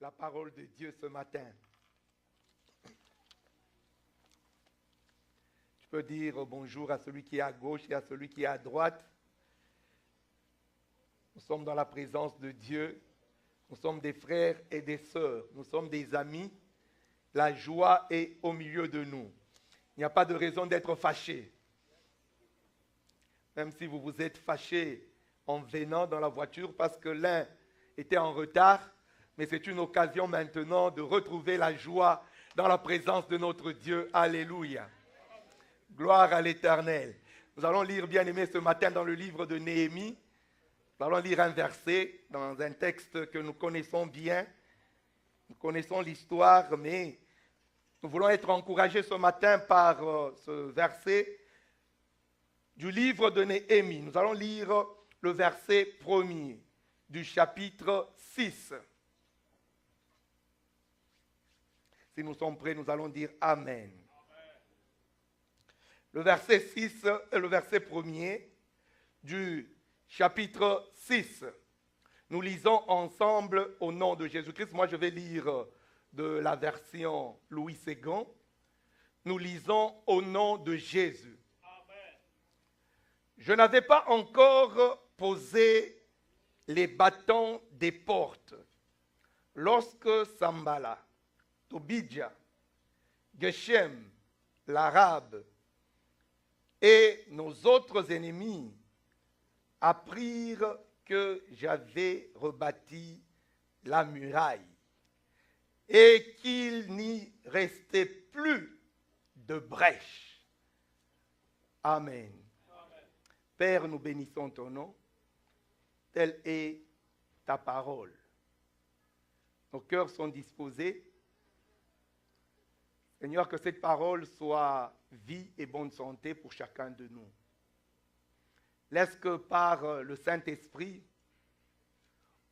la parole de Dieu ce matin. Je peux dire bonjour à celui qui est à gauche et à celui qui est à droite. Nous sommes dans la présence de Dieu. Nous sommes des frères et des sœurs. Nous sommes des amis. La joie est au milieu de nous. Il n'y a pas de raison d'être fâché. Même si vous vous êtes fâché en venant dans la voiture parce que l'un était en retard, mais c'est une occasion maintenant de retrouver la joie dans la présence de notre Dieu. Alléluia. Gloire à l'Éternel. Nous allons lire, bien aimé, ce matin dans le livre de Néhémie. Nous allons lire un verset dans un texte que nous connaissons bien. Nous connaissons l'histoire, mais nous voulons être encouragés ce matin par ce verset du livre de Néhémie. Nous allons lire le verset premier du chapitre 6. Si nous sommes prêts, nous allons dire Amen. Le verset 6 est le verset premier du chapitre 6. Nous lisons ensemble au nom de Jésus-Christ. Moi, je vais lire de la version Louis II. Nous lisons au nom de Jésus. Amen. Je n'avais pas encore posé les bâtons des portes lorsque Sambala, Tobidja, Geshem, l'Arabe et nos autres ennemis apprirent que j'avais rebâti la muraille et qu'il n'y restait plus de brèche. Amen. Amen. Père, nous bénissons ton nom. Telle est ta parole. Nos cœurs sont disposés. Seigneur, que cette parole soit vie et bonne santé pour chacun de nous. Laisse que par le Saint-Esprit,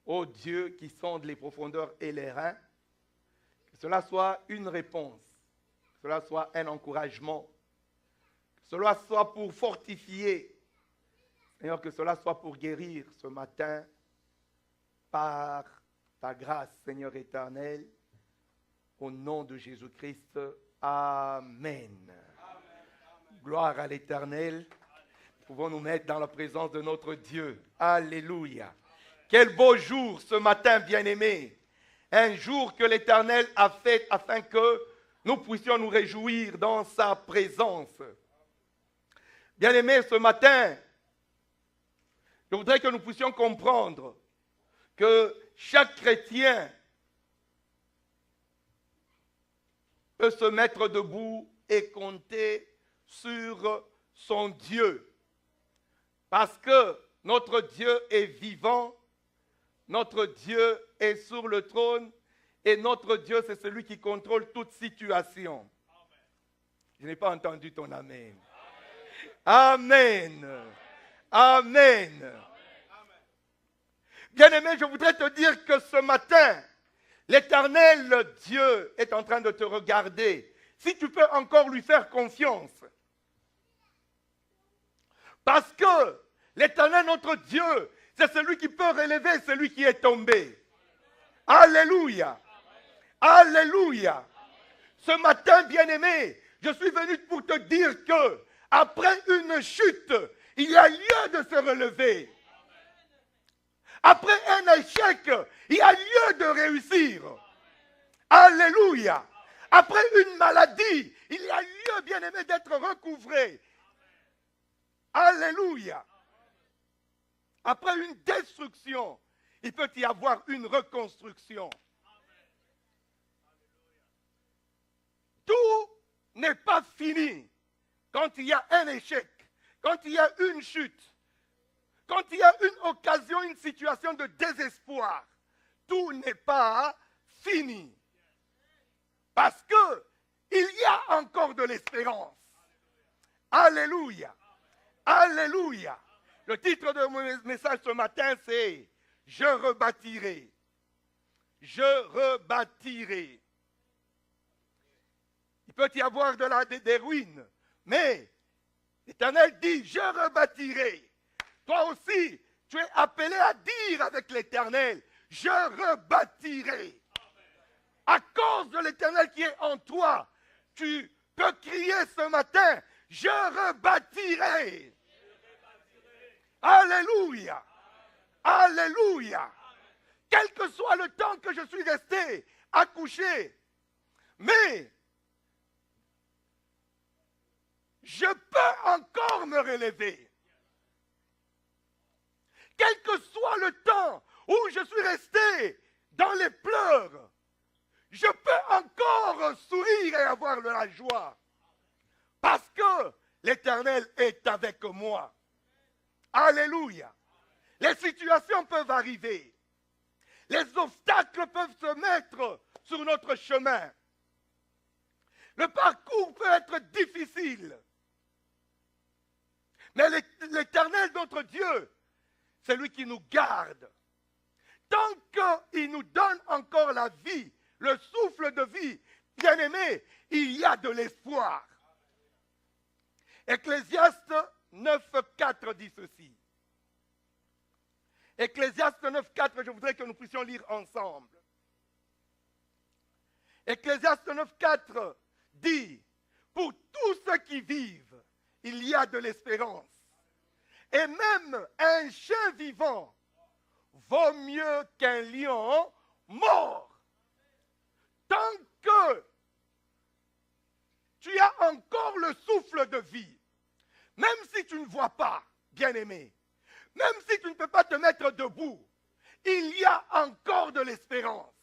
ô Dieu qui sonde les profondeurs et les reins, que cela soit une réponse, que cela soit un encouragement, que cela soit pour fortifier, Seigneur, que cela soit pour guérir ce matin par ta grâce, Seigneur éternel, au nom de Jésus-Christ. Amen. Amen. Gloire à l'Éternel. Nous pouvons nous mettre dans la présence de notre Dieu. Alléluia. Amen. Quel beau jour ce matin, bien-aimés. Un jour que l'Éternel a fait afin que nous puissions nous réjouir dans sa présence. Bien-aimés, ce matin, je voudrais que nous puissions comprendre que chaque chrétien peut se mettre debout et compter sur son Dieu. Parce que notre Dieu est vivant, notre Dieu est sur le trône et notre Dieu, c'est celui qui contrôle toute situation. Amen. Je n'ai pas entendu ton Amen. Amen. Amen. Amen. Bien-aimé, je voudrais te dire que ce matin, l'Éternel Dieu est en train de te regarder. Si tu peux encore lui faire confiance. Parce que l'Éternel, notre Dieu, c'est celui qui peut relever celui qui est tombé. Alléluia. Alléluia. Ce matin, bien-aimé, je suis venu pour te dire que après une chute, il y a lieu de se relever. Après un échec, il y a lieu de réussir. Alléluia. Après une maladie, il y a lieu, bien-aimé, d'être recouvré. Alléluia. Après une destruction, il peut y avoir une reconstruction. Tout n'est pas fini quand il y a un échec, quand il y a une chute. Quand il y a une occasion, une situation de désespoir, tout n'est pas fini. Parce qu'il y a encore de l'espérance. Alléluia. Alléluia. Le titre de mon message ce matin, c'est « Je rebâtirai ». Je rebâtirai. Il peut y avoir des ruines, mais l'Éternel dit « Je rebâtirai ». Toi aussi, tu es appelé à dire avec l'Éternel, je rebâtirai. Amen. à cause de l'Éternel qui est en toi, tu peux crier ce matin, je rebâtirai. Alléluia. Alléluia. Quel que soit le temps que je suis resté accouché, mais je peux encore me relever. Quel que soit le temps où je suis resté dans les pleurs, je peux encore sourire et avoir de la joie. Parce que l'Éternel est avec moi. Alléluia. Les situations peuvent arriver. Les obstacles peuvent se mettre sur notre chemin. Le parcours peut être difficile. Mais l'Éternel, notre Dieu, c'est lui qui nous garde. Tant qu'il nous donne encore la vie, le souffle de vie, bien-aimé, il y a de l'espoir. Ecclésiaste 9,4 dit ceci. Ecclésiaste 9,4, je voudrais que nous puissions lire ensemble. Ecclésiaste 9,4 dit, pour tous ceux qui vivent, il y a de l'espérance. Et même un chien vivant vaut mieux qu'un lion mort. Tant que tu as encore le souffle de vie, même si tu ne vois pas, bien-aimé, même si tu ne peux pas te mettre debout, il y a encore de l'espérance.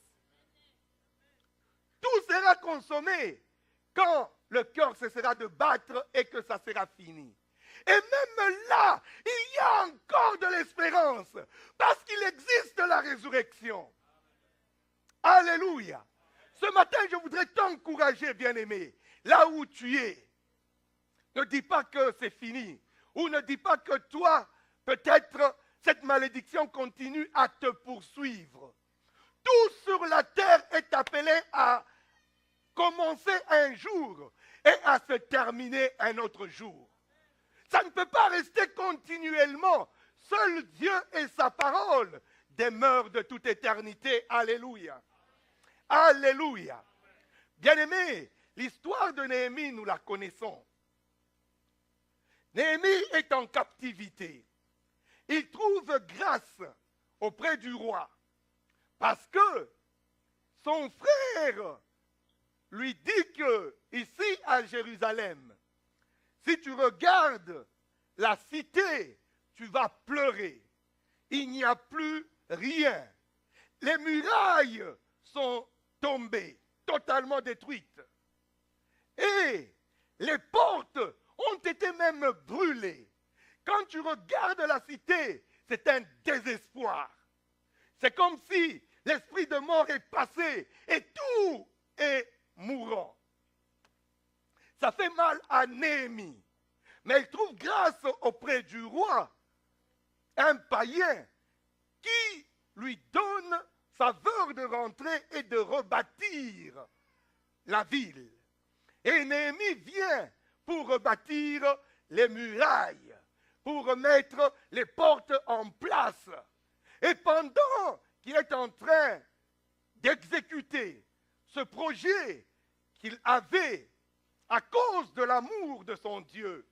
Tout sera consommé quand le cœur cessera de battre et que ça sera fini. Et même là, il y a encore de l'espérance, parce qu'il existe la résurrection. Alléluia. Ce matin, je voudrais t'encourager, bien-aimé, là où tu es. Ne dis pas que c'est fini, ou ne dis pas que toi, peut-être, cette malédiction continue à te poursuivre. Tout sur la terre est appelé à commencer un jour et à se terminer un autre jour. Ça ne peut pas rester continuellement. Seul Dieu et sa parole demeurent de toute éternité. Alléluia. Alléluia. Bien-aimés, l'histoire de Néhémie, nous la connaissons. Néhémie est en captivité. Il trouve grâce auprès du roi parce que son frère lui dit que ici à Jérusalem, si tu regardes la cité, tu vas pleurer. Il n'y a plus rien. Les murailles sont tombées, totalement détruites. Et les portes ont été même brûlées. Quand tu regardes la cité, c'est un désespoir. C'est comme si l'esprit de mort est passé et tout est mourant. Ça fait mal à Néhémie. Mais il trouve grâce auprès du roi, un païen, qui lui donne faveur de rentrer et de rebâtir la ville. Et Néhémie vient pour rebâtir les murailles, pour remettre les portes en place. Et pendant qu'il est en train d'exécuter ce projet qu'il avait à cause de l'amour de son Dieu,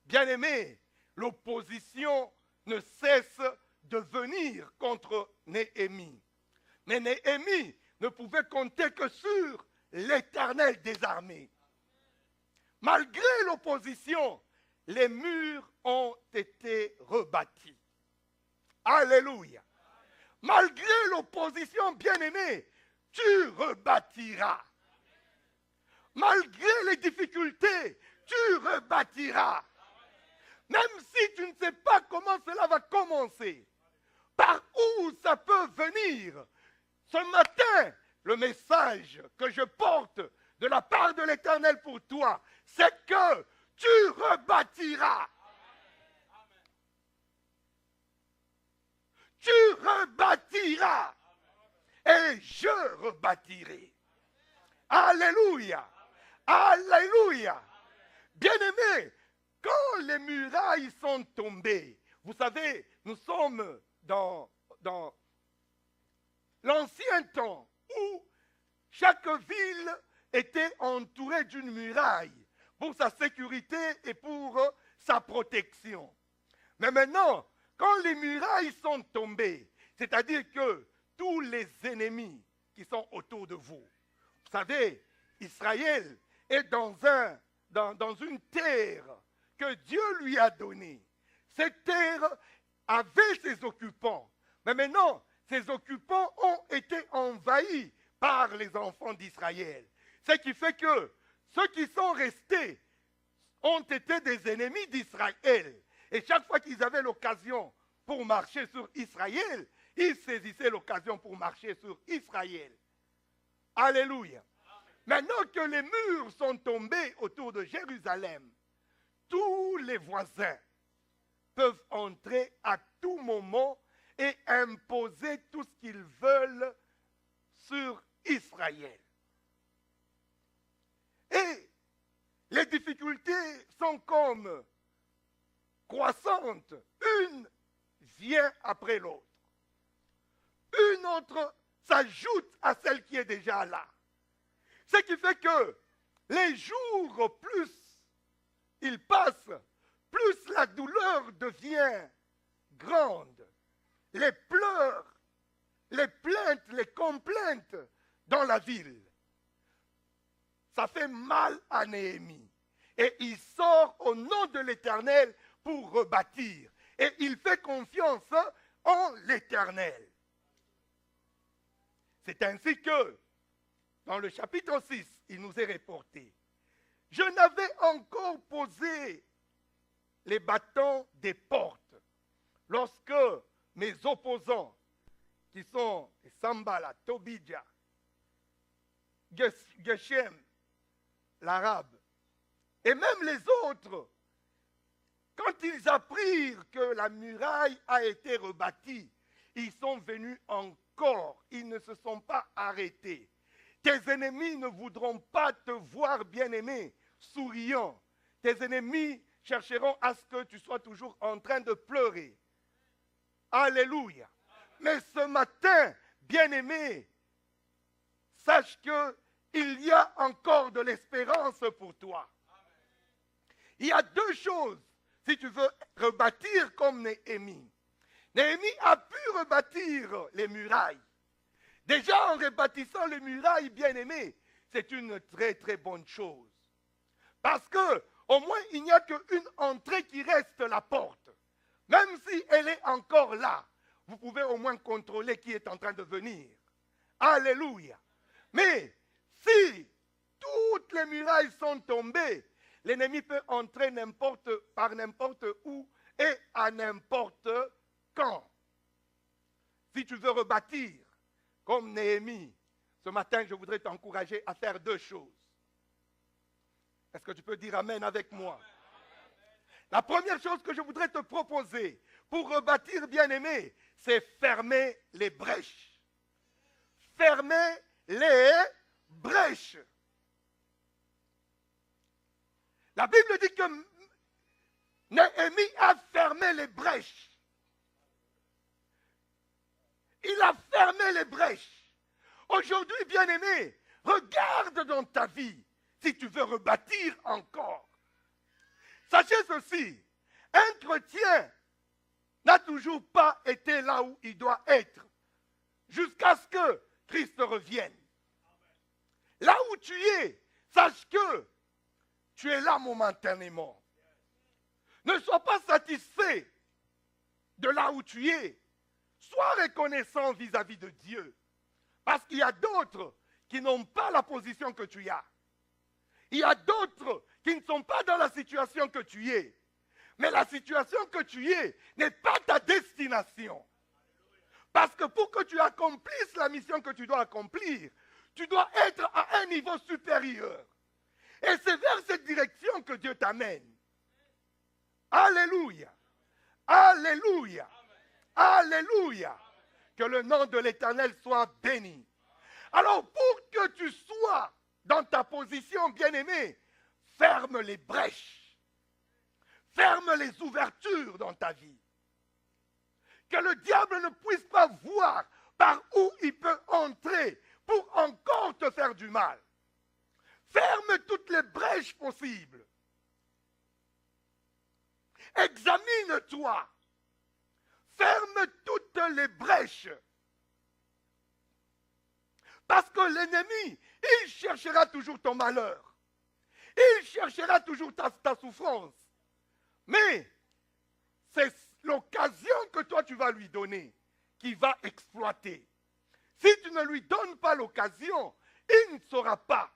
bien-aimé, l'opposition ne cesse de venir contre Néhémie. Mais Néhémie ne pouvait compter que sur l'Éternel des armées. Malgré l'opposition, les murs ont été rebâtis. Alléluia. Malgré l'opposition, bien-aimé, tu rebâtiras. Malgré les difficultés, tu rebâtiras. Même si tu ne sais pas comment cela va commencer, par où ça peut venir, ce matin, le message que je porte de la part de l'Éternel pour toi, c'est que tu rebâtiras. Tu rebâtiras. Et je rebâtirai. Alléluia. Alléluia. Bien-aimés, quand les murailles sont tombées, vous savez, nous sommes dans l'ancien temps où chaque ville était entourée d'une muraille pour sa sécurité et pour sa protection. Mais maintenant, quand les murailles sont tombées, c'est-à-dire que tous les ennemis qui sont autour de vous, vous savez, Israël est dans une terre que Dieu lui a donnée. Cette terre avait ses occupants. Mais maintenant, ces occupants ont été envahis par les enfants d'Israël. Ce qui fait que ceux qui sont restés ont été des ennemis d'Israël. Et chaque fois qu'ils avaient l'occasion pour marcher sur Israël, ils saisissaient l'occasion pour marcher sur Israël. Alléluia. Maintenant que les murs sont tombés autour de Jérusalem, tous les voisins peuvent entrer à tout moment et imposer tout ce qu'ils veulent sur Israël. Et les difficultés sont comme croissantes, une vient après l'autre. Une autre s'ajoute à celle qui est déjà là. Ce qui fait que les jours, plus ils passent, plus la douleur devient grande. Les pleurs, les plaintes, les complaintes dans la ville. Ça fait mal à Néhémie. Et il sort au nom de l'Éternel pour rebâtir. Et il fait confiance en l'Éternel. C'est ainsi que, dans le chapitre 6, il nous est reporté. Je n'avais encore posé les bâtons des portes lorsque mes opposants, qui sont Sambala, Tobidja, Geshem, l'arabe, et même les autres, quand ils apprirent que la muraille a été rebâtie, ils sont venus encore, ils ne se sont pas arrêtés. Tes ennemis ne voudront pas te voir bien-aimé, souriant. Tes ennemis chercheront à ce que tu sois toujours en train de pleurer. Alléluia. Mais ce matin, bien-aimé, sache qu'il y a encore de l'espérance pour toi. Il y a deux choses si tu veux rebâtir comme Néhémie. Néhémie a pu rebâtir les murailles. Déjà en rebâtissant les murailles, bien-aimé, c'est une très très bonne chose. Parce que au moins il n'y a qu'une entrée qui reste, la porte. Même si elle est encore là, vous pouvez au moins contrôler qui est en train de venir. Alléluia. Mais si toutes les murailles sont tombées, l'ennemi peut entrer par n'importe où et à n'importe quand. Si tu veux rebâtir comme Néhémie, ce matin je voudrais t'encourager à faire deux choses. Est-ce que tu peux dire Amen avec moi? La première chose que je voudrais te proposer pour rebâtir, bien-aimé, c'est fermer les brèches. Fermer les brèches. La Bible dit que Néhémie a fermé les brèches. Il a fermé les brèches. Aujourd'hui, bien-aimé, regarde dans ta vie si tu veux rebâtir encore. Sachez ceci, un chrétien n'a toujours pas été là où il doit être jusqu'à ce que Christ revienne. Là où tu es, sache que tu es là momentanément. Ne sois pas satisfait de là où tu es. Sois reconnaissant vis-à-vis de Dieu. Parce qu'il y a d'autres qui n'ont pas la position que tu as. Il y a d'autres qui ne sont pas dans la situation que tu es. Mais la situation que tu es n'est pas ta destination. Parce que pour que tu accomplisses la mission que tu dois accomplir, tu dois être à un niveau supérieur. Et c'est vers cette direction que Dieu t'amène. Alléluia. Alléluia. Alléluia. Que le nom de l'Éternel soit béni. Alors pour que tu sois dans ta position, bien-aimé, ferme les brèches. Ferme les ouvertures dans ta vie. Que le diable ne puisse pas voir par où il peut entrer pour encore te faire du mal. Ferme toutes les brèches possibles. Examine-toi. Ferme toutes les brèches. Parce que l'ennemi, il cherchera toujours ton malheur. Il cherchera toujours ta souffrance. Mais c'est l'occasion que toi tu vas lui donner qu'il va exploiter. Si tu ne lui donnes pas l'occasion, il ne saura pas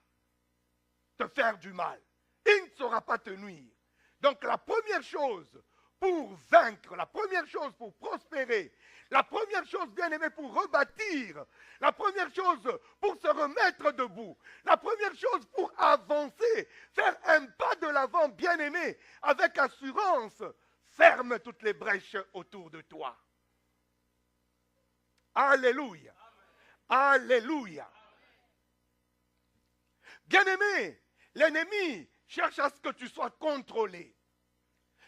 te faire du mal. Il ne saura pas te nuire. Donc la première chose pour vaincre, la première chose pour prospérer, la première chose, bien aimé, pour rebâtir, la première chose pour se remettre debout, la première chose pour avancer, faire un pas de l'avant, bien aimé, avec assurance, ferme toutes les brèches autour de toi. Alléluia. Alléluia. Bien aimé, l'ennemi cherche à ce que tu sois contrôlé,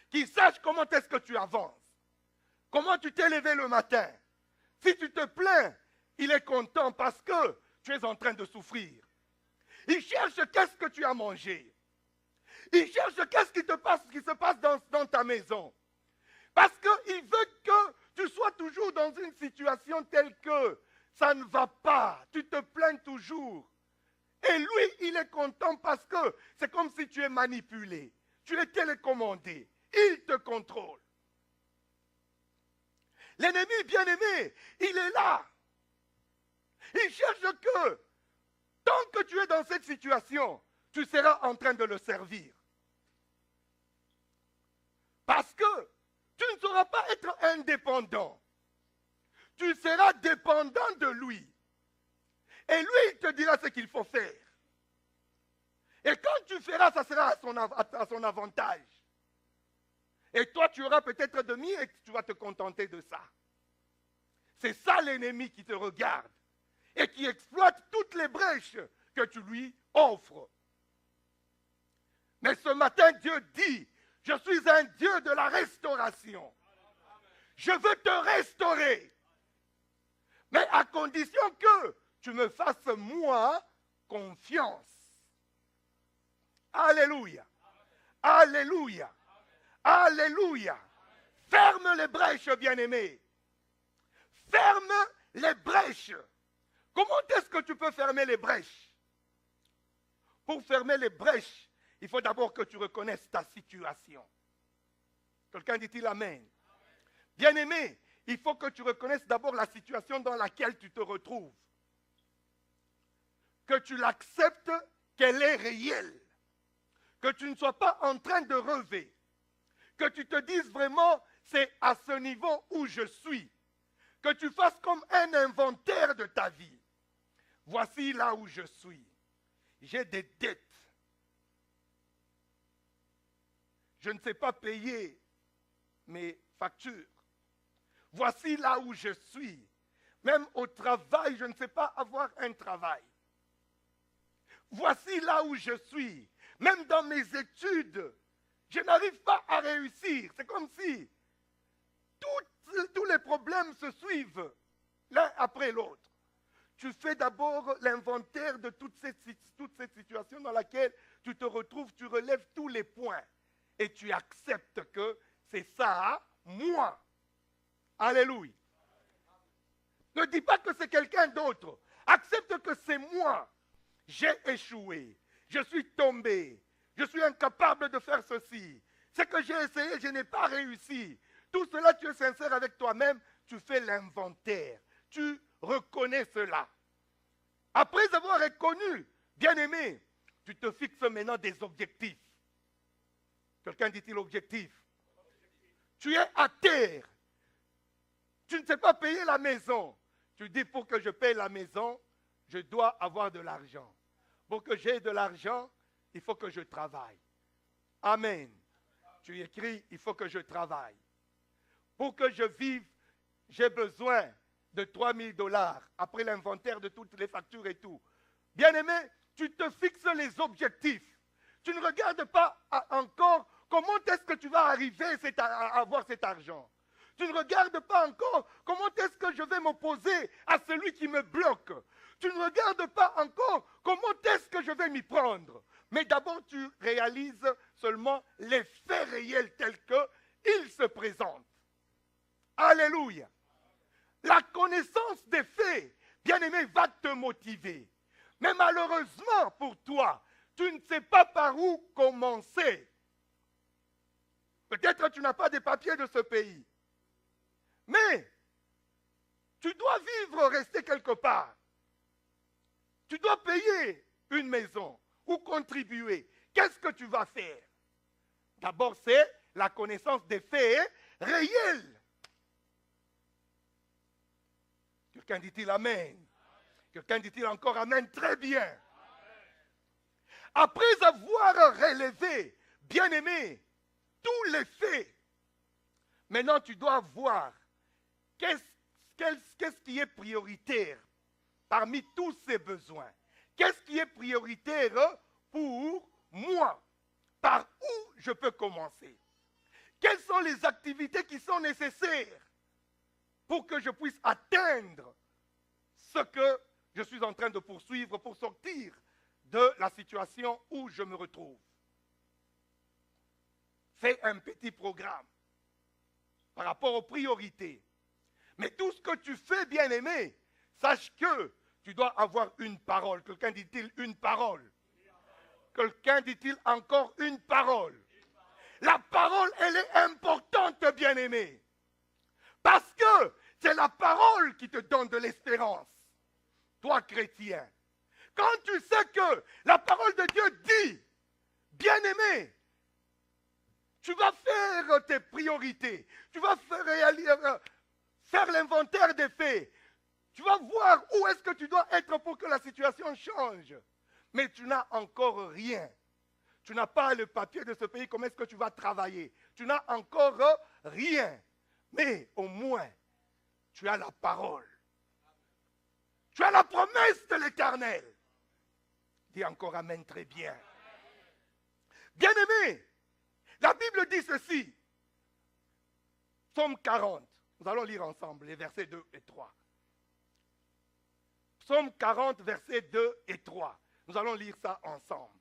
qu'il sache comment est-ce que tu avances. Comment tu t'es levé le matin? Si tu te plains, il est content parce que tu es en train de souffrir. Il cherche qu'est-ce que tu as mangé. Il cherche qu'est-ce qui se passe dans ta maison. Parce qu'il veut que tu sois toujours dans une situation telle que ça ne va pas. Tu te plains toujours. Et lui, il est content parce que c'est comme si tu es manipulé. Tu es télécommandé. Il te contrôle. L'ennemi bien-aimé, il est là. Il cherche que, tant que tu es dans cette situation, tu seras en train de le servir. Parce que tu ne sauras pas être indépendant. Tu seras dépendant de lui. Et lui, il te dira ce qu'il faut faire. Et quand tu feras, ça sera à son avantage. Et toi, tu auras peut-être demi et tu vas te contenter de ça. C'est ça l'ennemi qui te regarde et qui exploite toutes les brèches que tu lui offres. Mais ce matin, Dieu dit, je suis un Dieu de la restauration. Je veux te restaurer. Mais à condition que tu me fasses moi confiance. Alléluia. Alléluia. Alléluia. Ferme les brèches, bien-aimés. Ferme les brèches. Comment est-ce que tu peux fermer les brèches? Pour fermer les brèches, il faut d'abord que tu reconnaisses ta situation. Quelqu'un dit-il Amen? Bien-aimé, il faut que tu reconnaisses d'abord la situation dans laquelle tu te retrouves. Que tu l'acceptes qu'elle est réelle. Que tu ne sois pas en train de rêver. Que tu te dises vraiment, c'est à ce niveau où je suis. Que tu fasses comme un inventaire de ta vie. Voici là où je suis. J'ai des dettes. Je ne sais pas payer mes factures. Voici là où je suis. Même au travail, je ne sais pas avoir un travail. Voici là où je suis. Même dans mes études, je n'arrive pas à réussir. C'est comme si tous les problèmes se suivent l'un après l'autre. Tu fais d'abord l'inventaire de toute cette situation dans laquelle tu te retrouves, tu relèves tous les points et tu acceptes que c'est ça, moi. Alléluia. Ne dis pas que c'est quelqu'un d'autre. Accepte que c'est moi. J'ai échoué. Je suis tombé. Je suis incapable de faire ceci. Ce que j'ai essayé, je n'ai pas réussi. Tout cela, tu es sincère avec toi-même. Tu fais l'inventaire. Tu reconnais cela. Après avoir reconnu, bien-aimé, tu te fixes maintenant des objectifs. Quelqu'un dit-il objectif? Tu es à terre. Tu ne sais pas payer la maison. Tu dis pour que je paye la maison, je dois avoir de l'argent. Pour que j'ai de l'argent, il faut que je travaille. Amen. Tu écris, il faut que je travaille. Pour que je vive, j'ai besoin de 3 000 $, après l'inventaire de toutes les factures et tout. Bien-aimé, tu te fixes les objectifs. Tu ne regardes pas encore comment est-ce que tu vas arriver à avoir cet argent. Tu ne regardes pas encore comment est-ce que je vais m'opposer à celui qui me bloque. tu ne regardes pas encore comment est-ce que je vais m'y prendre. Mais d'abord, tu réalises seulement les faits réels tels qu'ils se présentent. Alléluia. La connaissance des faits, bien-aimé, va te motiver. Mais malheureusement pour toi, tu ne sais pas par où commencer. Peut-être que tu n'as pas des papiers de ce pays. Mais tu dois vivre, rester quelque part. Tu dois payer une maison ou contribuer. Qu'est-ce que tu vas faire? D'abord, c'est la connaissance des faits réels. Quelqu'un dit-il Amen? Quelqu'un dit-il encore Amen? Très bien. Après avoir relevé, bien-aimé, tous les faits, maintenant tu dois voir qu'est-ce qui est prioritaire parmi tous ces besoins. Qu'est-ce qui est prioritaire pour moi? Par où je peux commencer? Quelles sont les activités qui sont nécessaires pour que je puisse atteindre ce que je suis en train de poursuivre pour sortir de la situation où je me retrouve? Fais un petit programme par rapport aux priorités. Mais tout ce que tu fais, bien-aimé, sache que tu dois avoir une parole. Quelqu'un dit-il une parole? Quelqu'un dit-il encore une parole? La parole, elle est importante, bien-aimé. Parce que c'est la parole qui te donne de l'espérance. Toi, chrétien. Quand tu sais que la parole de Dieu dit, bien-aimé, tu vas faire tes priorités. Tu vas faire l'inventaire des faits. Tu vas voir où est-ce que tu dois être pour que la situation change. Mais tu n'as encore rien. Tu n'as pas le papier de ce pays, comment est-ce que tu vas travailler? Tu n'as encore rien. Mais au moins, tu as la parole. Tu as la promesse de l'Éternel. Dis encore Amen très bien. Bien-aimé, la Bible dit ceci. Psaume 40. Nous allons lire ensemble les versets 2 et 3. Psaume 40, versets 2 et 3. Nous allons lire ça ensemble.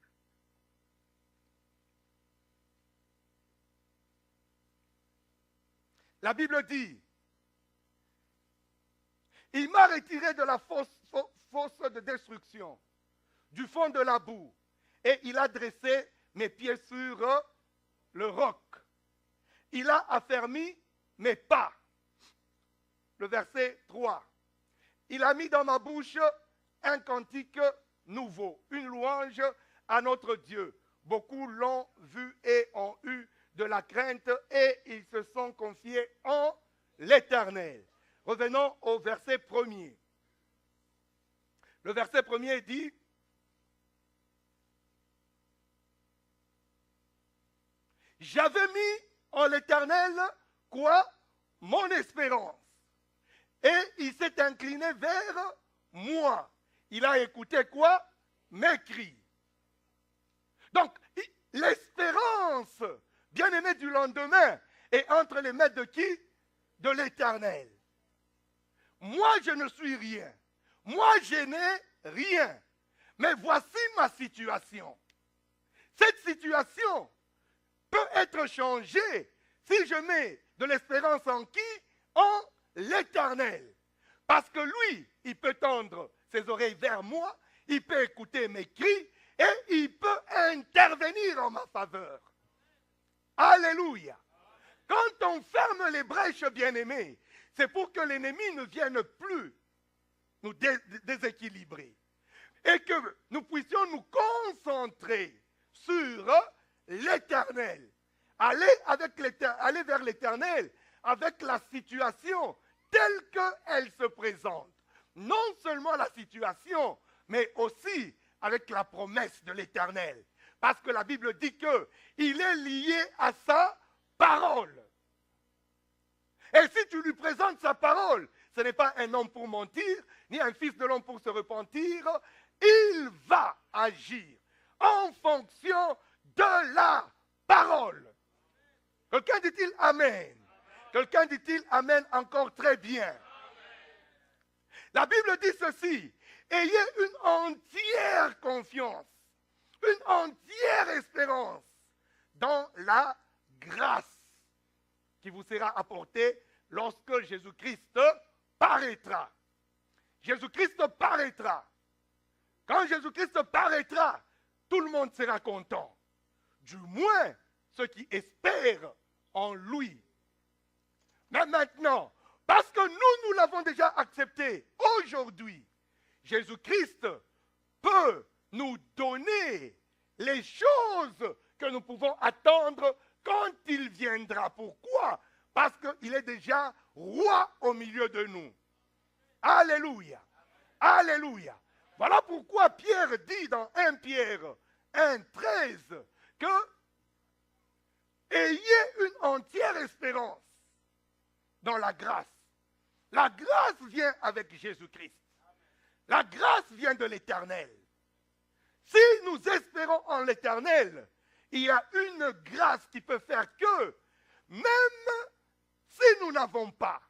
La Bible dit, il m'a retiré de la fosse de destruction, du fond de la boue, et il a dressé mes pieds sur le roc. Il a affermi mes pas. Le verset 3. Il a mis dans ma bouche un cantique nouveau, une louange à notre Dieu. Beaucoup l'ont vu et ont eu de la crainte et ils se sont confiés en l'Éternel. Revenons au verset 1er. Le verset 1er dit, j'avais mis en l'Éternel, quoi? Mon espérance. Et il s'est incliné vers moi. Il a écouté quoi? Mes cris. Donc, l'espérance, bien-aimé du lendemain, est entre les mains de qui? De l'Éternel. Moi, je ne suis rien. Moi, je n'ai rien. Mais voici ma situation. Cette situation peut être changée si je mets de l'espérance en qui? En l'Éternel. Parce que lui, il peut tendre ses oreilles vers moi, il peut écouter mes cris et il peut intervenir en ma faveur. Alléluia. Quand on ferme les brèches, bien-aimés, c'est pour que l'ennemi ne vienne plus nous déséquilibrer. Et que nous puissions nous concentrer sur l'Éternel. Aller vers l'Éternel avec la situation telle qu'elle se présente. Non seulement la situation, mais aussi avec la promesse de l'Éternel. Parce que la Bible dit qu'il est lié à sa parole. Et si tu lui présentes sa parole, ce n'est pas un homme pour mentir, ni un fils de l'homme pour se repentir. Il va agir en fonction de la parole. Quelqu'un dit-il Amen? Quelqu'un dit-il Amen encore très bien? La Bible dit ceci. ayez une entière confiance, une entière espérance dans la grâce qui vous sera apportée lorsque Jésus-Christ paraîtra. Jésus-Christ paraîtra. Quand Jésus-Christ paraîtra, tout le monde sera content. Du moins, ceux qui espèrent en lui. Mais maintenant, parce que nous l'avons déjà accepté aujourd'hui, Jésus-Christ peut nous donner les choses que nous pouvons attendre quand il viendra. Pourquoi? Parce qu'il est déjà roi au milieu de nous. Alléluia. Alléluia. Voilà pourquoi Pierre dit dans 1 Pierre 1,13 que ayez une entière espérance dans la grâce. La grâce vient avec Jésus-Christ. La grâce vient de l'Éternel. Si nous espérons en l'Éternel, il y a une grâce qui peut faire que, même si nous n'avons pas,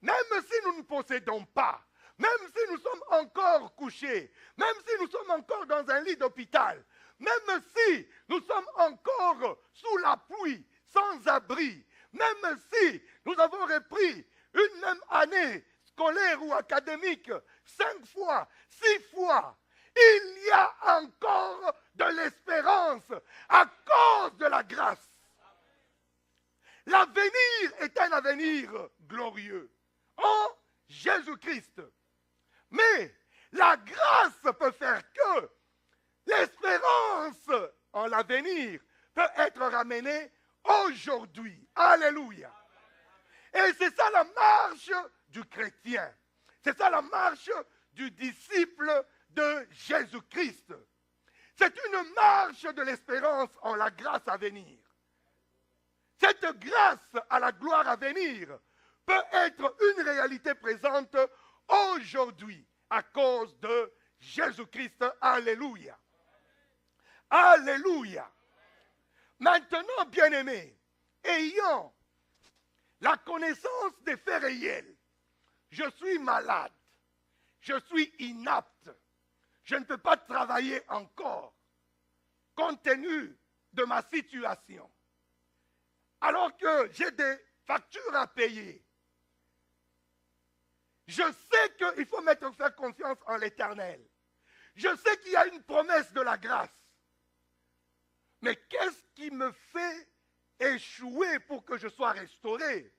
même si nous ne possédons pas, même si nous sommes encore couchés, même si nous sommes encore dans un lit d'hôpital, même si nous sommes encore sous la pluie, sans abri, même si nous avons repris une même année scolaire ou académique 5 fois, 6 fois, il y a encore de l'espérance à cause de la grâce. L'avenir est un avenir glorieux en Jésus-Christ. Mais la grâce peut faire que l'espérance en l'avenir peut être ramenée aujourd'hui. Alléluia. Et c'est ça la marche du chrétien. C'est ça la marche du disciple de Jésus-Christ. C'est une marche de l'espérance en la grâce à venir. Cette grâce à la gloire à venir peut être une réalité présente aujourd'hui à cause de Jésus-Christ. Alléluia. Alléluia. Maintenant, bien-aimés, ayant la connaissance des faits réels, je suis malade, je suis inapte, je ne peux pas travailler encore, compte tenu de ma situation. Alors que j'ai des factures à payer, je sais qu'il faut faire confiance en l'Éternel. Je sais qu'il y a une promesse de la grâce. Mais qu'est-ce qui me fait échouer pour que je sois restauré?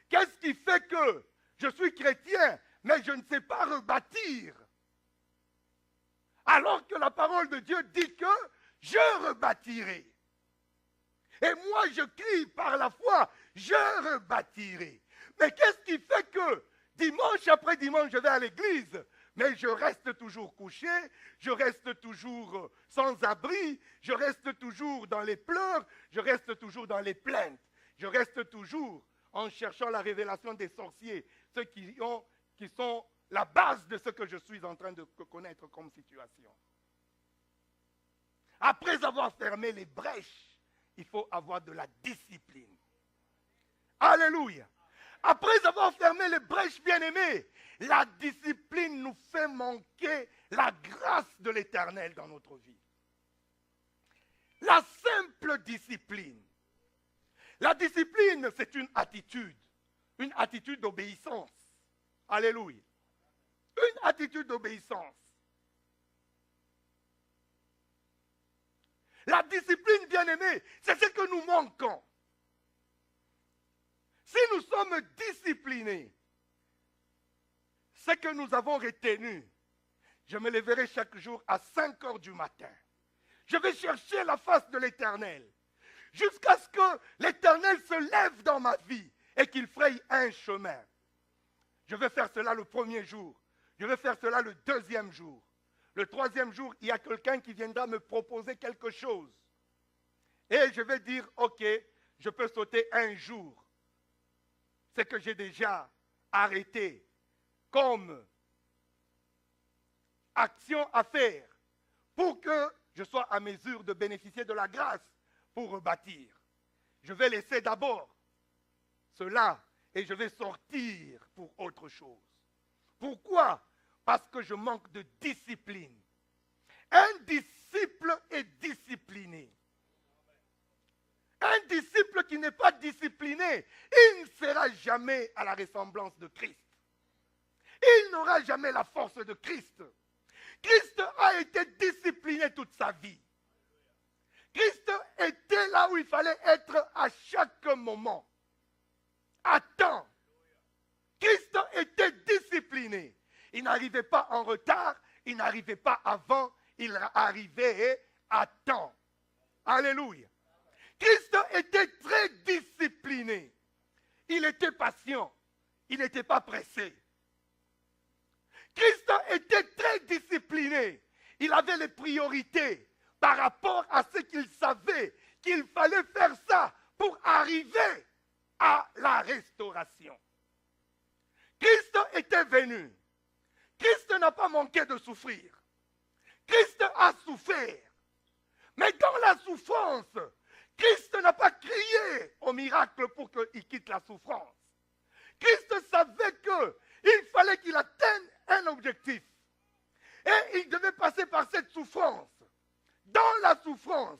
Qu'est-ce qui fait que je suis chrétien, mais je ne sais pas rebâtir? Alors que la parole de Dieu dit que je rebâtirai. Et moi, je crie par la foi, je rebâtirai. Mais qu'est-ce qui fait que dimanche après dimanche, je vais à l'église, mais je reste toujours couché, je reste toujours sans abri, je reste toujours dans les pleurs, je reste toujours dans les plaintes, je reste toujours en cherchant la révélation des sorciers, ceux qui sont la base de ce que je suis en train de connaître comme situation. Après avoir fermé les brèches, il faut avoir de la discipline. Alléluia. Après avoir fermé les brèches, bien-aimés, la discipline nous fait manquer la grâce de l'Éternel dans notre vie. La simple discipline. La discipline, c'est une attitude d'obéissance. Alléluia. Une attitude d'obéissance. La discipline, bien-aimée, c'est ce que nous manquons. Si nous sommes disciplinés, ce que nous avons retenu, je me lèverai chaque jour à 5 heures du matin. Je vais chercher la face de l'Éternel, jusqu'à ce que l'Éternel se lève dans ma vie et qu'il fraye un chemin. Je vais faire cela le premier jour. Je vais faire cela le deuxième jour. Le troisième jour, il y a quelqu'un qui viendra me proposer quelque chose. Et je vais dire, ok, je peux sauter un jour. C'est que j'ai déjà arrêté comme action à faire pour que je sois à mesure de bénéficier de la grâce pour rebâtir. Je vais laisser d'abord cela et je vais sortir pour autre chose. Pourquoi? parce que je manque de discipline. Un disciple est discipliné. Un disciple qui n'est pas discipliné, il ne sera jamais à la ressemblance de Christ. Il n'aura jamais la force de Christ. Christ a été discipliné toute sa vie. Christ était là où il fallait être à chaque moment. À temps. Christ était discipliné. Il n'arrivait pas en retard, il n'arrivait pas avant, il arrivait à temps. Alléluia. Christ était très discipliné. Il était patient. Il n'était pas pressé. Christ était très discipliné. Il avait les priorités par rapport à ce qu'il savait qu'il fallait faire ça pour arriver à la restauration. Christ était venu. Christ n'a pas manqué de souffrir. Christ a souffert. Mais dans la souffrance, Christ n'a pas crié au miracle pour qu'il quitte la souffrance. Christ savait qu'il fallait qu'il atteigne un objectif. Et il devait passer par cette souffrance. Dans la souffrance,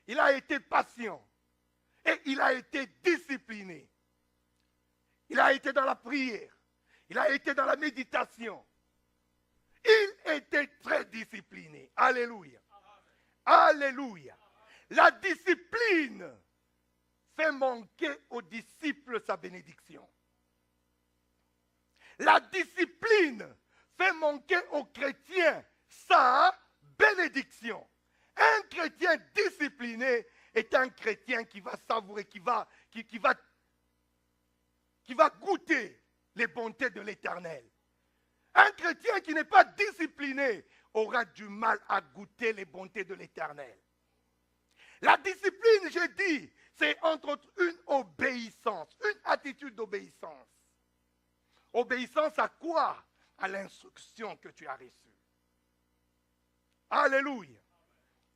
il a été patient. Et il a été discipliné. Il a été dans la prière. Il a été dans la méditation. Il était très discipliné. Alléluia. Alléluia. La discipline fait manquer aux disciples sa bénédiction. La discipline fait manquer aux chrétiens sa bénédiction. Un chrétien discipliné est un chrétien qui va savourer, qui va goûter les bontés de l'Éternel. Un chrétien qui n'est pas discipliné aura du mal à goûter les bontés de l'Éternel. La discipline, j'ai dit, c'est entre autres une obéissance, une attitude d'obéissance. Obéissance à quoi? À l'instruction que tu as reçue. Alléluia.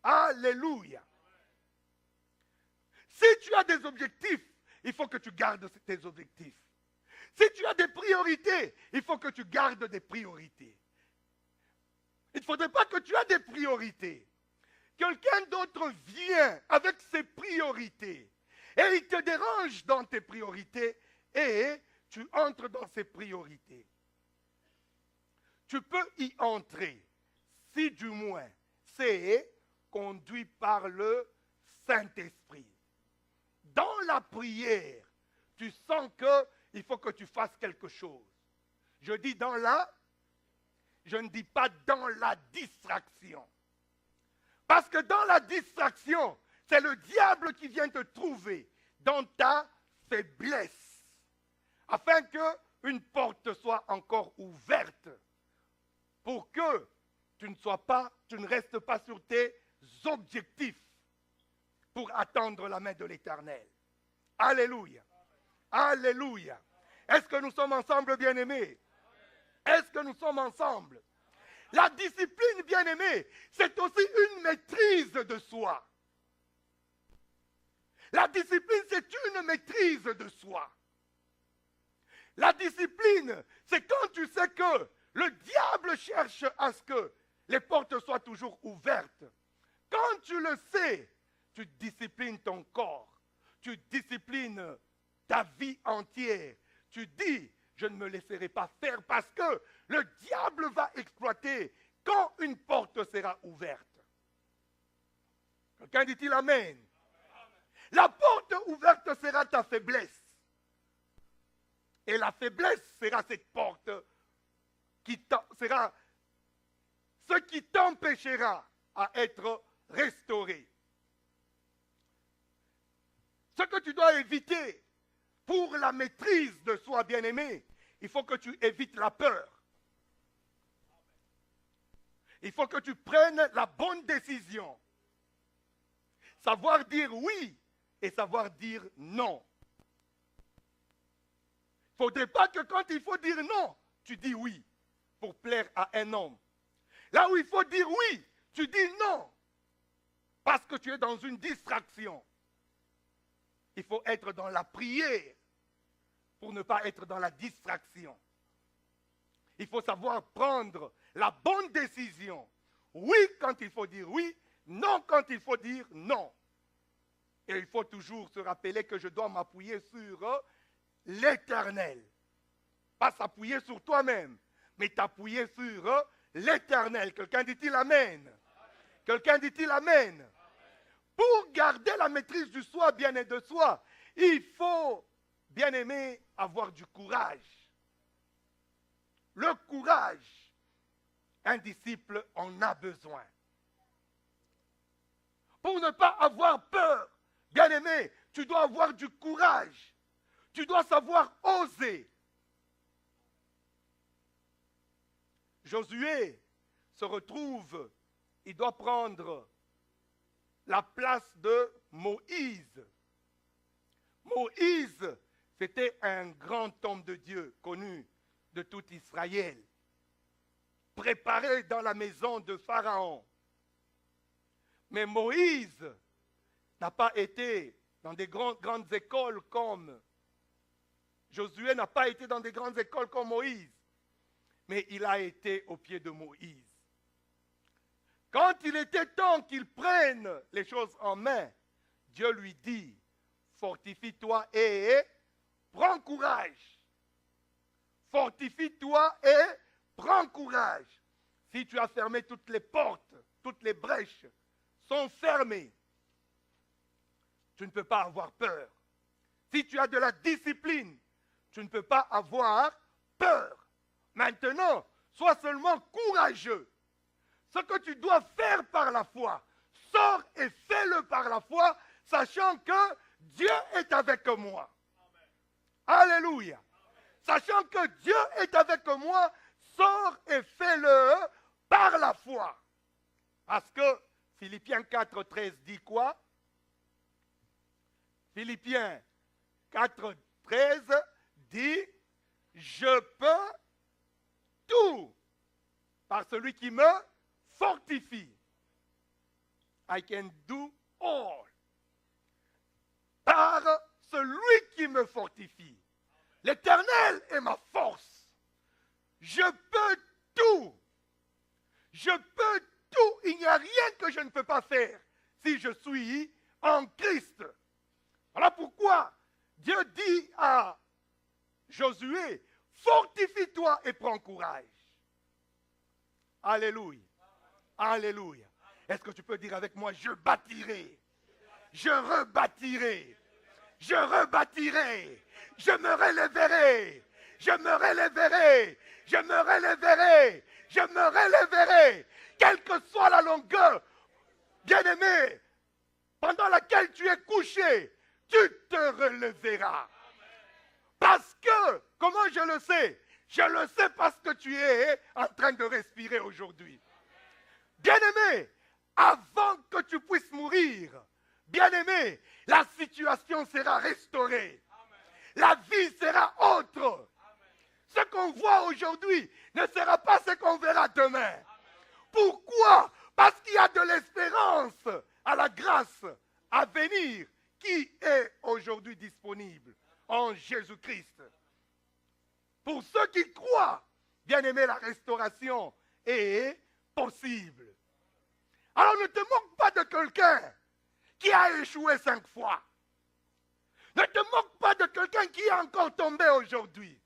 Alléluia. Si tu as des objectifs, il faut que tu gardes tes objectifs. Si tu as des priorités, il faut que tu gardes des priorités. Il ne faudrait pas que tu aies des priorités. Quelqu'un d'autre vient avec ses priorités et il te dérange dans tes priorités et tu entres dans ses priorités. Tu peux y entrer si du moins c'est conduit par le Saint-Esprit. Dans la prière, tu sens qu'il faut que tu fasses quelque chose. Je dis je ne dis pas dans la distraction. Parce que dans la distraction, c'est le diable qui vient te trouver dans ta faiblesse. Afin qu'une porte soit encore ouverte. Pour que tu ne restes pas sur tes objectifs. Pour attendre la main de l'Éternel. Alléluia. Alléluia. Est-ce que nous sommes ensemble, bien-aimés? Est-ce que nous sommes ensemble? La discipline, bien-aimée, c'est aussi une maîtrise de soi. La discipline, c'est une maîtrise de soi. La discipline, c'est quand tu sais que le diable cherche à ce que les portes soient toujours ouvertes. Quand tu le sais, tu disciplines ton corps. Tu disciplines ta vie entière. Tu dis, je ne me laisserai pas faire parce que le diable va exploiter quand une porte sera ouverte. Quelqu'un dit-il Amen? La porte ouverte sera ta faiblesse. Et la faiblesse sera cette porte sera ce qui t'empêchera à être restauré. Ce que tu dois éviter pour la maîtrise de soi, bien-aimé, il faut que tu évites la peur. Il faut que tu prennes la bonne décision. Savoir dire oui et savoir dire non. Il ne faudrait pas que quand il faut dire non, tu dis oui pour plaire à un homme. Là où il faut dire oui, tu dis non parce que tu es dans une distraction. Il faut être dans la prière pour ne pas être dans la distraction. Il faut savoir prendre la bonne décision. Oui quand il faut dire oui, non quand il faut dire non. Et il faut toujours se rappeler que je dois m'appuyer sur l'Éternel. Pas s'appuyer sur toi-même, mais t'appuyer sur l'Éternel. Quelqu'un dit-il Amen? Quelqu'un dit-il Amen? Pour garder la maîtrise du soi, bien et de soi, il faut, bien aimé, avoir du courage. Le courage, un disciple en a besoin. Pour ne pas avoir peur, bien aimé, tu dois avoir du courage. Tu dois savoir oser. Josué se retrouve, il doit prendre la place de Moïse. Moïse, c'était un grand homme de Dieu connu de tout Israël, préparé dans la maison de Pharaon. Mais Moïse n'a pas été dans des grandes écoles comme Josué n'a pas été dans des grandes écoles comme Moïse, mais il a été au pied de Moïse. Quand il était temps qu'il prenne les choses en main, Dieu lui dit, fortifie-toi et prends courage. Fortifie-toi et prends courage. Si tu as fermé toutes les portes, toutes les brèches sont fermées, tu ne peux pas avoir peur. Si tu as de la discipline, tu ne peux pas avoir peur. Maintenant, sois seulement courageux. Ce que tu dois faire par la foi, sors et fais-le par la foi, sachant que Dieu est avec moi. Amen. Alléluia. Amen. Sachant que Dieu est avec moi, sors et fais-le par la foi. Parce que Philippiens 4, 13 dit quoi? Philippiens 4, 13 dit, je peux tout par celui qui me fortifie. I can do all. Par celui qui me fortifie. L'Éternel est ma force. Je peux tout. Je peux tout. Il n'y a rien que je ne peux pas faire si je suis en Christ. Voilà pourquoi Dieu dit à Josué, fortifie-toi et prends courage. Alléluia. Alléluia. Est-ce que tu peux dire avec moi, je bâtirai, je rebâtirai, je rebâtirai, je me relèverai, je me relèverai, je me relèverai, je me relèverai, quelle que soit la longueur, bien-aimé, pendant laquelle tu es couché, tu te relèveras. Parce que, comment je le sais? Je le sais parce que tu es en train de respirer aujourd'hui. Bien-aimé, avant que tu puisses mourir, bien-aimé, la situation sera restaurée. La vie sera autre. Ce qu'on voit aujourd'hui ne sera pas ce qu'on verra demain. Pourquoi? Parce qu'il y a de l'espérance à la grâce à venir qui est aujourd'hui disponible en Jésus-Christ. Pour ceux qui croient, bien-aimé, la restauration est possible. Alors ne te moque pas de quelqu'un qui a échoué 5 fois. Ne te moque pas de quelqu'un qui est encore tombé aujourd'hui.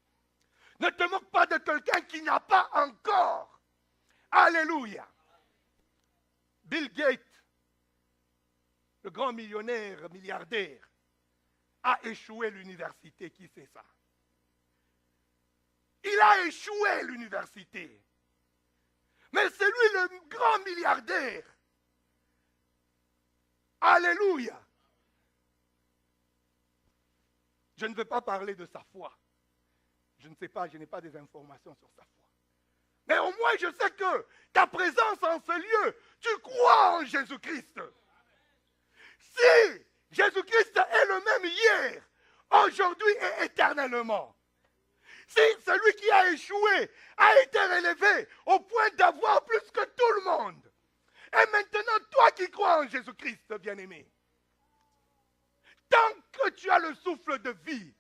Ne te moque pas de quelqu'un qui n'a pas encore. Alléluia. Bill Gates, le grand millionnaire, milliardaire, a échoué l'université. Qui sait ça? Il a échoué l'université. Mais c'est lui le grand milliardaire. Alléluia. Je ne veux pas parler de sa foi. Je ne sais pas, je n'ai pas des informations sur sa foi. Mais au moins je sais que ta présence en ce lieu, tu crois en Jésus-Christ. Si Jésus-Christ est le même hier, aujourd'hui et éternellement. Si celui qui a échoué a été relevé au point d'avoir plus que tout le monde. Et maintenant, toi qui crois en Jésus-Christ, bien-aimé, tant que tu as le souffle de vie,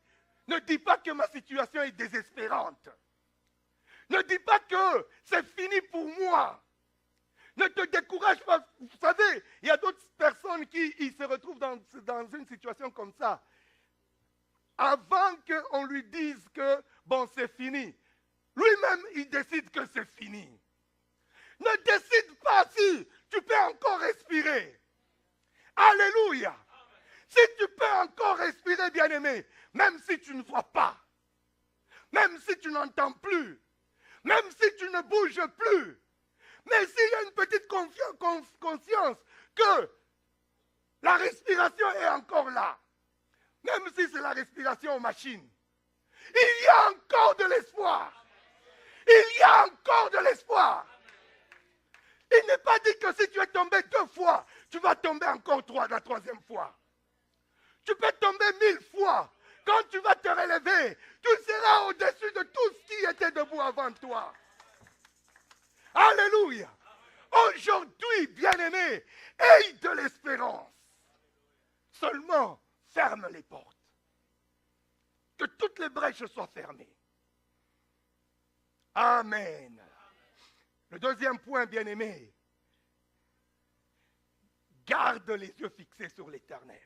ne dis pas que ma situation est désespérante. Ne dis pas que c'est fini pour moi. Ne te décourage pas. Vous savez, il y a d'autres personnes qui se retrouvent dans une situation comme ça. Avant qu'on lui dise que, bon, c'est fini, lui-même, il décide que c'est fini. Ne décide pas si tu peux encore respirer. Alléluia. Si tu peux encore respirer, bien-aimé, même si tu ne vois pas, même si tu n'entends plus, même si tu ne bouges plus, mais s'il y a une petite conscience que la respiration est encore là, même si c'est la respiration aux machines, il y a encore de l'espoir. Il y a encore de l'espoir. Il n'est pas dit que si tu es tombé 2 fois, tu vas tomber encore la 3e fois. Tu peux tomber 1000 fois. Quand tu vas te relever, tu seras au-dessus de tout ce qui était debout avant toi. Alléluia. Aujourd'hui, bien-aimé, aie de l'espérance. Seulement, ferme les portes. Que toutes les brèches soient fermées. Amen. Le 2e point, bien-aimé, garde les yeux fixés sur l'Éternel.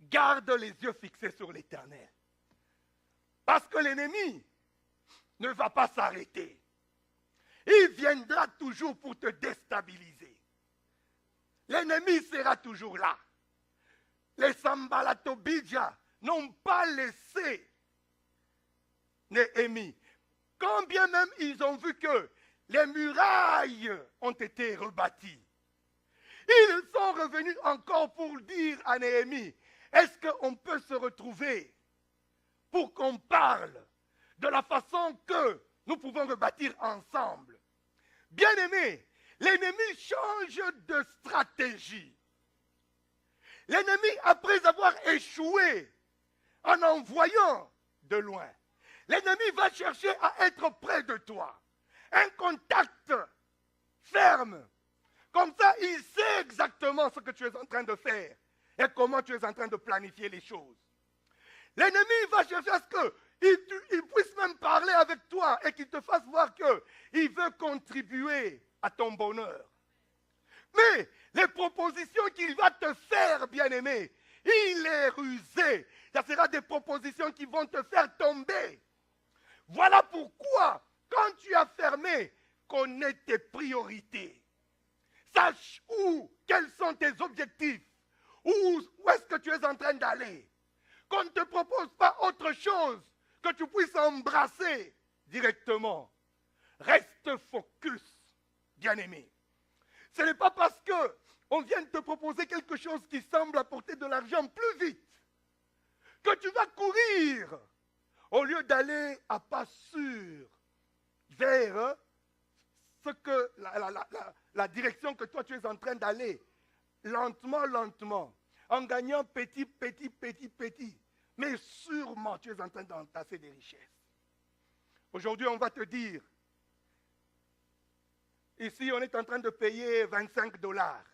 Garde les yeux fixés sur l'Éternel. Parce que l'ennemi ne va pas s'arrêter. Il viendra toujours pour te déstabiliser. L'ennemi sera toujours là. Les Sambalatobidja n'ont pas laissé Néhémie. Quand bien même ils ont vu que les murailles ont été rebâties, ils sont revenus encore pour dire à Néhémie, est-ce qu'on peut se retrouver pour qu'on parle de la façon que nous pouvons rebâtir ensemble? Bien-aimé, l'ennemi change de stratégie. L'ennemi, après avoir échoué en envoyant de loin, l'ennemi va chercher à être près de toi. Un contact ferme. Comme ça, il sait exactement ce que tu es en train de faire et comment tu es en train de planifier les choses. L'ennemi va chercher à ce qu'il puisse même parler avec toi et qu'il te fasse voir qu'il veut contribuer à ton bonheur. Mais les propositions qu'il va te faire, bien-aimé, il est rusé. Ça sera des propositions qui vont te faire tomber. Voilà pourquoi, quand tu as fermé, connais tes priorités. Sache quels sont tes objectifs. Où est-ce que tu es en train d'aller. Qu'on ne te propose pas autre chose que tu puisses embrasser directement. Reste focus, bien-aimé. Ce n'est pas parce qu'on vient de te proposer quelque chose qui semble apporter de l'argent plus vite que tu vas courir au lieu d'aller à pas sûr vers ce que la direction que toi tu es en train d'aller, lentement, lentement, en gagnant petit, mais sûrement tu es en train d'entasser des richesses. Aujourd'hui, on va te dire, ici on est en train de payer 25 $.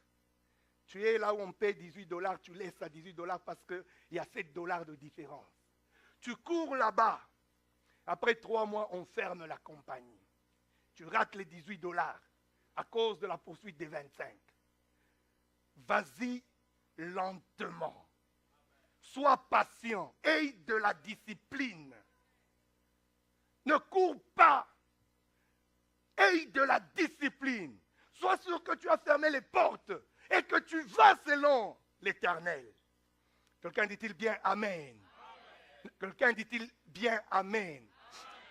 Tu es là où on paie 18 $, tu laisses à 18 $ parce qu'il y a 7 $ de différence. Tu cours là-bas. Après 3 mois, on ferme la compagnie. Tu rates les 18 $ à cause de la poursuite des 25. Vas-y lentement. Sois patient. Aie de la discipline. Ne cours pas. Aie de la discipline. Sois sûr que tu as fermé les portes et que tu vas selon l'Éternel. Quelqu'un dit-il bien Amen? Quelqu'un dit-il bien Amen?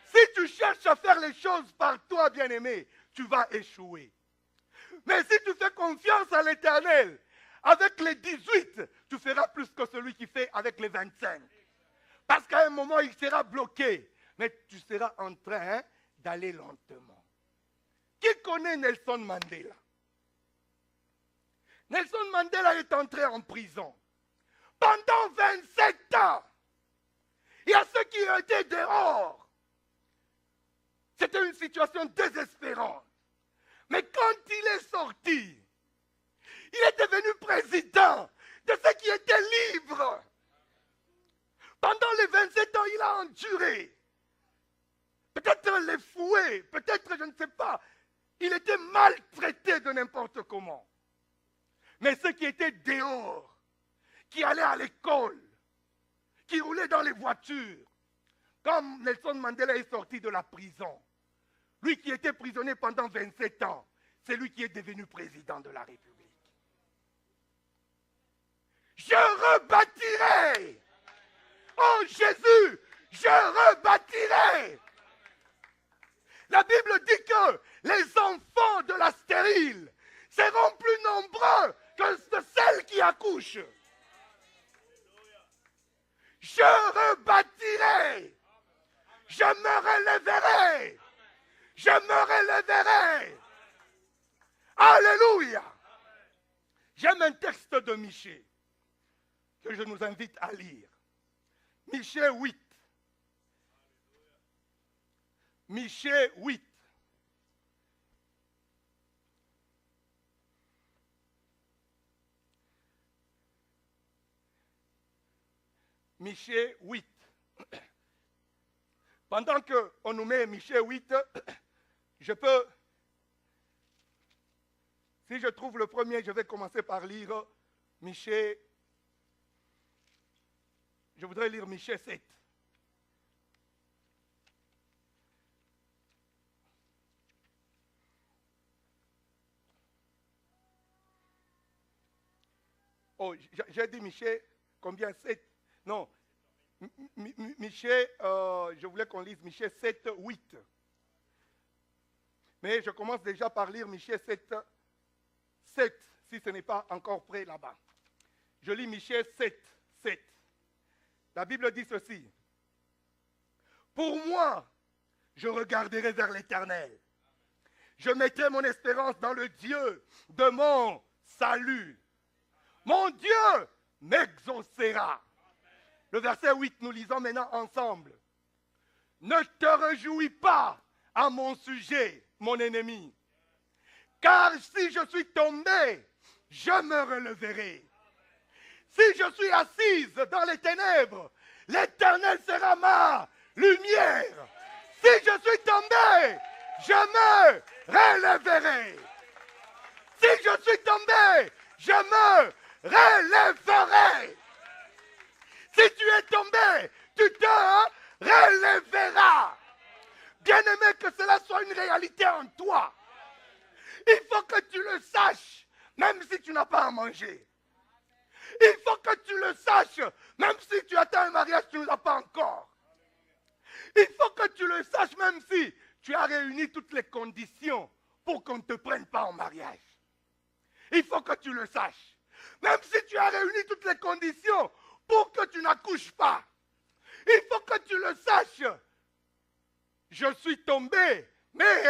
Si tu cherches à faire les choses par toi, bien-aimé, tu vas échouer. Mais si tu fais confiance à l'Éternel, avec les 18, tu feras plus que celui qui fait avec les 25. Parce qu'à un moment, il sera bloqué. Mais tu seras en train d'aller lentement. Qui connaît Nelson Mandela? Nelson Mandela est entré en prison. Pendant 27 ans, il y a ceux qui étaient dehors. C'était une situation désespérante. Mais quand il est sorti, il est devenu président de ceux qui étaient libres. Pendant les 27 ans, il a enduré. peut-être les fouets, peut-être, je ne sais pas. Il était maltraité de n'importe comment. Mais ceux qui étaient dehors, qui allaient à l'école, qui roulaient dans les voitures, comme Nelson Mandela est sorti de la prison, lui qui était prisonnier pendant 27 ans, c'est lui qui est devenu président de la République. Je rebâtirai. Oh Jésus, je rebâtirai. La Bible dit que les enfants de la stérile seront plus nombreux que celles qui accouchent. Je rebâtirai. Je me relèverai. Je me relèverai. Alléluia. J'aime un texte de Michée que je nous invite à lire. Michée 8. Michée 8. Michée 8. Pendant qu'on nous met Michée 8, je peux, si je trouve le premier, je vais commencer par lire Michée. Je voudrais lire Michée 7. Oh, j'ai dit Michée, combien 7? Non, Michée, je voulais qu'on lise Michée 7, 8. Mais je commence déjà par lire Michée 7, 7, si ce n'est pas encore prêt là-bas. Je lis Michée 7, 7. La Bible dit ceci. Pour moi, je regarderai vers l'Éternel. Je mettrai mon espérance dans le Dieu de mon salut. Mon Dieu m'exaucera. Le verset 8, nous lisons maintenant ensemble. Ne te réjouis pas à mon sujet, mon ennemi. Car si je suis tombé, je me releverai. Si je suis assise dans les ténèbres, l'Éternel sera ma lumière. Si je suis tombé, je me relèverai. Si je suis tombé, je me relèverai. Si tu es tombé, tu te relèveras. Bien-aimé, que cela soit une réalité en toi. Il faut que tu le saches, même si tu n'as pas à manger. Il faut que tu le saches, même si tu attends un mariage, tu ne l'as pas encore. Il faut que tu le saches, même si tu as réuni toutes les conditions pour qu'on ne te prenne pas en mariage. Il faut que tu le saches. Même si tu as réuni toutes les conditions pour que tu n'accouches pas. Il faut que tu le saches. Je suis tombé, mais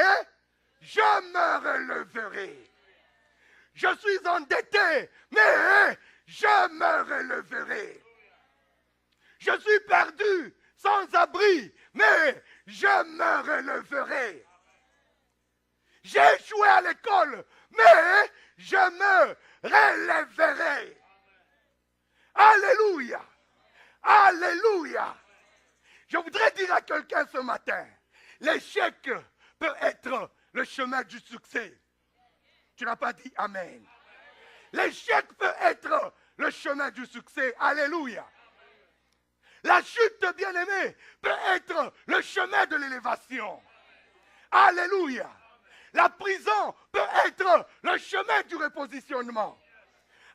je me releverai. Je suis endetté, mais je me releverai. Je suis perdu, sans abri, mais je me releverai. J'ai échoué à l'école, mais je me relèverai. Alléluia. Alléluia. Je voudrais dire à quelqu'un ce matin, l'échec peut être le chemin du succès. Tu n'as pas dit amen. L'échec peut être le chemin du succès. Alléluia. La chute, bien-aimée, peut être le chemin de l'élévation. Alléluia. La prison peut être le chemin du repositionnement.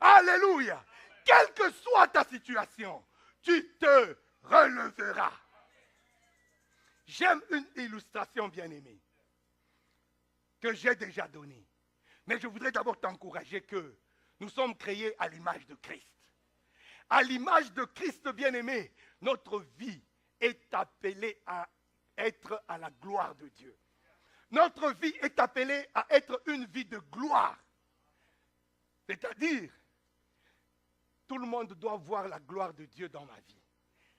Alléluia. Quelle que soit ta situation, tu te releveras. J'aime une illustration, bien-aimée, que j'ai déjà donnée. Mais je voudrais d'abord t'encourager que nous sommes créés à l'image de Christ. À l'image de Christ, bien-aimé, notre vie est appelée à être à la gloire de Dieu. Notre vie est appelée à être une vie de gloire. C'est-à-dire, tout le monde doit voir la gloire de Dieu dans ma vie.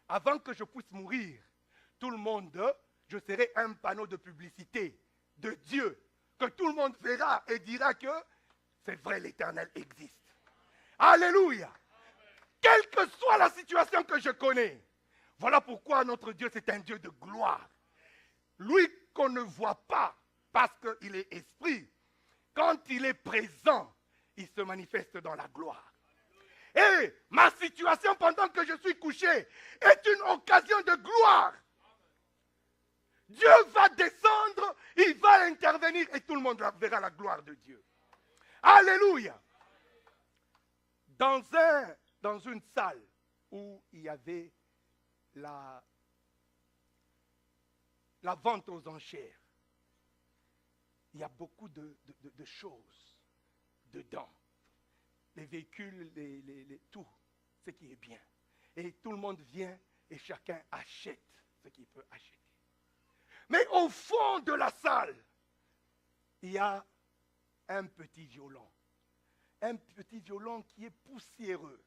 Avant que je puisse mourir, tout le monde, je serai un panneau de publicité de Dieu, que tout le monde verra et dira que c'est vrai, l'Éternel existe. Alléluia. Quelle que soit la situation que je connais, voilà pourquoi notre Dieu, c'est un Dieu de gloire. lui qu'on ne voit pas parce qu'il est esprit, quand il est présent, il se manifeste dans la gloire. Et ma situation pendant que je suis couché est une occasion de gloire. Dieu va descendre, il va intervenir et tout le monde verra la gloire de Dieu. Alléluia. Dans une salle où il y avait la vente aux enchères, il y a beaucoup de choses dedans. Les véhicules, tout ce qui est bien. Et tout le monde vient et chacun achète ce qu'il peut acheter. Mais au fond de la salle, il y a un petit violon. Un petit violon qui est poussiéreux.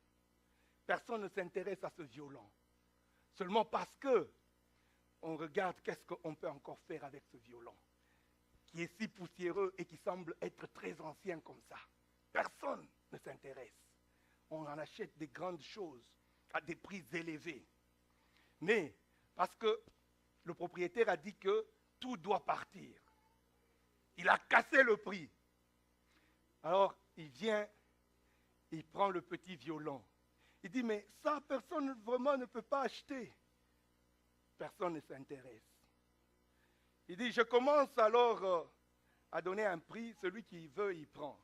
Personne ne s'intéresse à ce violon. Seulement parce que on regarde qu'est-ce qu'on peut encore faire avec ce violon, qui est si poussiéreux et qui semble être très ancien comme ça. Personne ne s'intéresse. On en achète des grandes choses à des prix élevés. Mais parce que le propriétaire a dit que tout doit partir. Il a cassé le prix. Alors, il vient, il prend le petit violon. Il dit, mais ça, personne vraiment ne peut pas acheter. Personne ne s'intéresse. Il dit, je commence alors à donner un prix. Celui qui veut, il prend.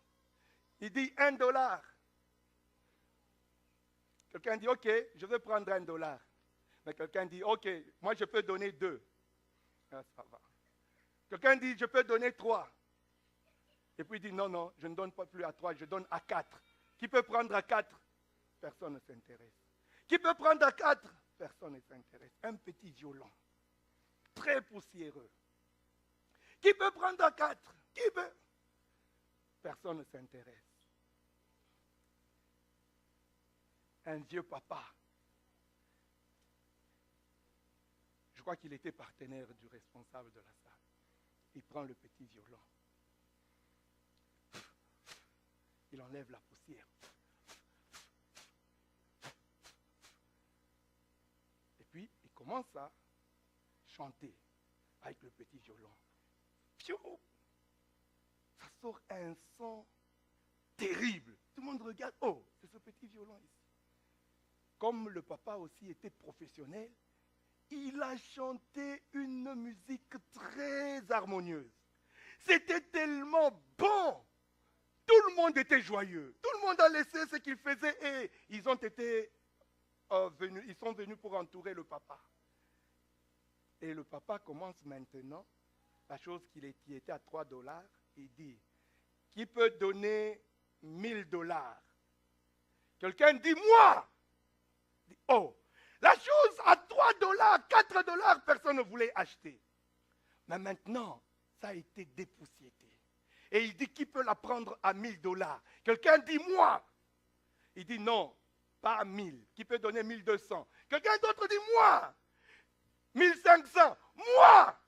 Il dit, $1. Quelqu'un dit, ok, je vais prendre $1. Mais quelqu'un dit, ok, moi je peux donner 2. Ah, ça va. Quelqu'un dit, je peux donner 3. Et puis il dit, non, non, je ne donne pas plus à 3, je donne à 4. Qui peut prendre à 4? Personne ne s'intéresse. Qui peut prendre à 4? Personne ne s'intéresse. Un petit violon, très poussiéreux. Qui peut prendre à 4? Qui peut? Personne ne s'intéresse. Un vieux papa. Je crois qu'il était partenaire du responsable de la salle. Il prend le petit violon. Il enlève la poussière. Et puis, il commence à chanter avec le petit violon. Ça sort un son terrible. Tout le monde regarde. Oh, c'est ce petit violon ici. Comme le papa aussi était professionnel, il a chanté une musique très harmonieuse. C'était tellement bon. Tout le monde était joyeux. Tout le monde a laissé ce qu'il faisait et ils sont venus pour entourer le papa. Et le papa commence maintenant, la chose qui était à $3, il dit, qui peut donner $1000? Quelqu'un dit, moi. Il dit, oh, la chose à $3, $4, personne ne voulait acheter. Mais maintenant, ça a été dépoussiéré. Et il dit, qui peut la prendre à $1000? Quelqu'un dit, moi. Il dit, non, pas à 1000. Qui peut donner 1200? Quelqu'un d'autre dit, moi. 1500. Moi.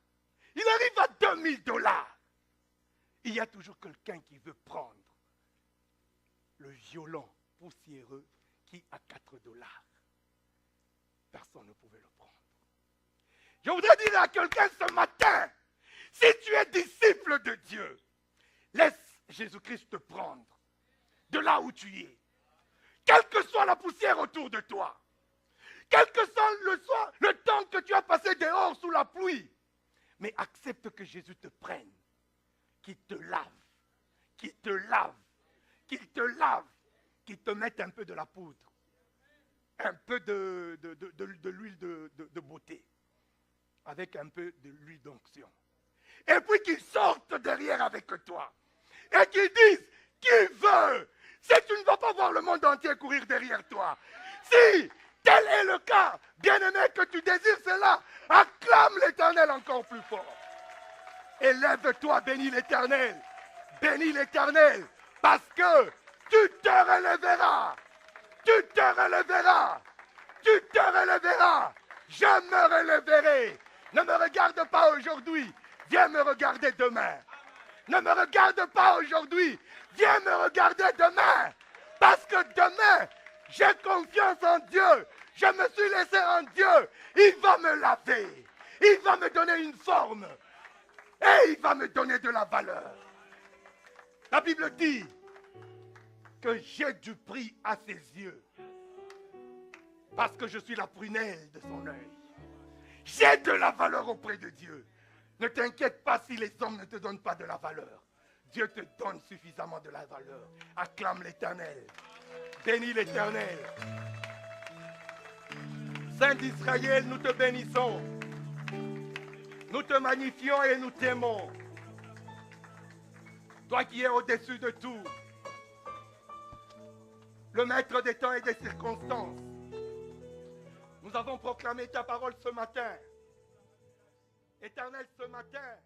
Il arrive à $2000. Il y a toujours quelqu'un qui veut prendre le violon poussiéreux qui a $4. Personne ne pouvait le prendre. Je voudrais dire à quelqu'un ce matin, si tu es disciple de Dieu, laisse Jésus-Christ te prendre de là où tu es. Quelle que soit la poussière autour de toi, quel que soit le temps que tu as passé dehors sous la pluie, mais accepte que Jésus te prenne, qu'il te lave, qu'il te lave, qu'il te lave, qu'il te mette un peu de la poudre, un peu de l'huile de beauté, avec un peu de l'huile d'onction. Et puis qu'il sorte derrière avec toi. Et qu'il dise, qui veut? Si tu ne vas pas voir le monde entier courir derrière toi. Si tel est le cas, bien-aimé, que tu désires cela, acclame l'Éternel encore plus fort. Et lève-toi, bénis l'Éternel. Bénis l'Éternel, parce que tu te relèveras. Tu te relèveras. Tu te relèveras. Je me relèverai. Ne me regarde pas aujourd'hui. Viens me regarder demain. Ne me regarde pas aujourd'hui. Viens me regarder demain. Parce que demain, j'ai confiance en Dieu. Je me suis laissé en Dieu. Il va me laver. Il va me donner une forme. Et il va me donner de la valeur. La Bible dit que j'ai du prix à ses yeux. Parce que je suis la prunelle de son œil. J'ai de la valeur auprès de Dieu. Ne t'inquiète pas si les hommes ne te donnent pas de la valeur. Dieu te donne suffisamment de la valeur. Acclame l'Éternel. Bénis l'Éternel. Saint d'Israël, nous te bénissons. Nous te magnifions et nous t'aimons. Toi qui es au-dessus de tout. Le maître des temps et des circonstances. Nous avons proclamé ta parole ce matin. Éternel, ce matin,